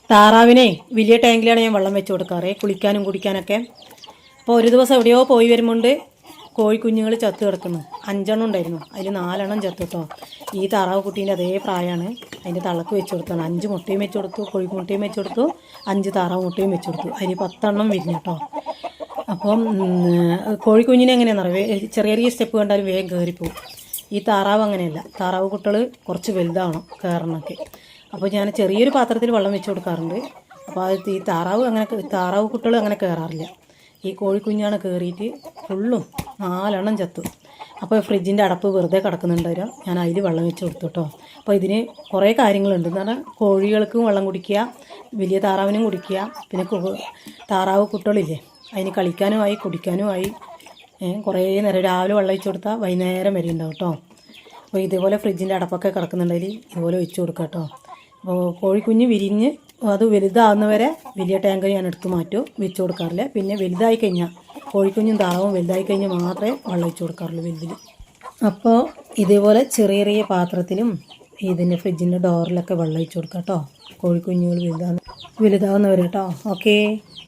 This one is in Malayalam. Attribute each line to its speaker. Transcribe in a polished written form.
Speaker 1: താറാവിനെ വലിയ ടാങ്കിലാണ് ഞാൻ വെള്ളം വെച്ച് കൊടുക്കാറ്, കുളിക്കാനും കുടിക്കാനൊക്കെ. അപ്പോൾ ഒരു ദിവസം എവിടെയോ പോയി വരുമ്പോണ്ട് കോഴിക്കുഞ്ഞുങ്ങൾ ചത്ത് കിടക്കുന്നു. 5 ഉണ്ടായിരുന്നു, അതിൽ 4 ചത്തു കേട്ടോ. ഈ താറാവ് കുട്ടീൻ്റെ അതേ പ്രായമാണ്. അതിൻ്റെ തള്ളക്ക് വെച്ച് കൊടുത്താണ്. 5 മുട്ടയും വെച്ച് കൊടുത്തു, കോഴിമുട്ടയും വെച്ച് കൊടുത്തു, 5 താറാവ് മുട്ടയും വെച്ച് കൊടുത്തു. അതിൽ 10 വിരിഞ്ഞു കേട്ടോ. അപ്പം കോഴിക്കുഞ്ഞിനെ എങ്ങനെയാണെന്ന് അറിയാം, ചെറിയ ചെറിയ സ്റ്റെപ്പ് കണ്ടാലും വേഗം കയറിപ്പോവും. ഈ താറാവ് അങ്ങനെയല്ല, താറാവ് കുട്ടികൾ കുറച്ച് വലുതാവണം കയറണമൊക്കെ. അപ്പോൾ ഞാൻ ചെറിയൊരു പാത്രത്തിൽ വെള്ളം വെച്ച് കൊടുക്കാറുണ്ട്. അപ്പോൾ അത് ഈ താറാവ് കുട്ടികൾ അങ്ങനെ കയറാറില്ല. ഈ കോഴിക്കുഞ്ഞാണ് കയറിയിട്ട് ഫുള്ളും 4 ചത്തു. അപ്പോൾ ഫ്രിഡ്ജിൻ്റെ അടപ്പ് വെറുതെ കിടക്കുന്നുണ്ടായിരുന്നു, ഞാൻ അതിൽ വെള്ളം വെച്ച് കൊടുത്തു കേട്ടോ. അപ്പോൾ ഇതിന് കുറേ കാര്യങ്ങളുണ്ട്. എന്ന് പറഞ്ഞാൽ കോഴികൾക്കും വെള്ളം കുടിക്കുക, വലിയ താറാവിനും കുടിക്കുക, പിന്നെ താറാവ് കുട്ടികളില്ലേ അതിന് കളിക്കാനുമായി കുടിക്കാനുമായി. കുറേ നേരം രാവിലെ വെള്ളം ഒഴിച്ച് കൊടുത്താൽ വൈകുന്നേരം വരെ ഉണ്ടാവും കേട്ടോ. അപ്പോൾ ഇതേപോലെ ഫ്രിഡ്ജിൻ്റെ അടപ്പൊക്കെ കിടക്കുന്നുണ്ടെങ്കിൽ ഇതുപോലെ ഒഴിച്ച് കൊടുക്കുക കേട്ടോ. അപ്പോൾ കോഴിക്കുഞ്ഞ് വിരിഞ്ഞ് അത് വലുതാകുന്നവരെ വലിയ ടാങ്ക് ഞാൻ എടുത്ത് മാറ്റും, വെച്ച് കൊടുക്കാറില്ല. പിന്നെ വലുതായി കഴിഞ്ഞാൽ കോഴിക്കുഞ്ഞും താറാവും വലുതായി കഴിഞ്ഞാൽ മാത്രമേ വെള്ളം ഒഴിച്ച് കൊടുക്കാറുള്ളൂ വലുതിൽ. അപ്പോൾ ഇതേപോലെ ചെറിയ ചെറിയ പാത്രത്തിലും ഇതിൻ്റെ ഫ്രിഡ്ജിൻ്റെ ഡോറിലൊക്കെ വെള്ളം ഒഴിച്ച് കൊടുക്കാം കേട്ടോ. കോഴിക്കുഞ്ഞുങ്ങൾ വലുതാകുന്നവരെ കേട്ടോ. ഓക്കേ.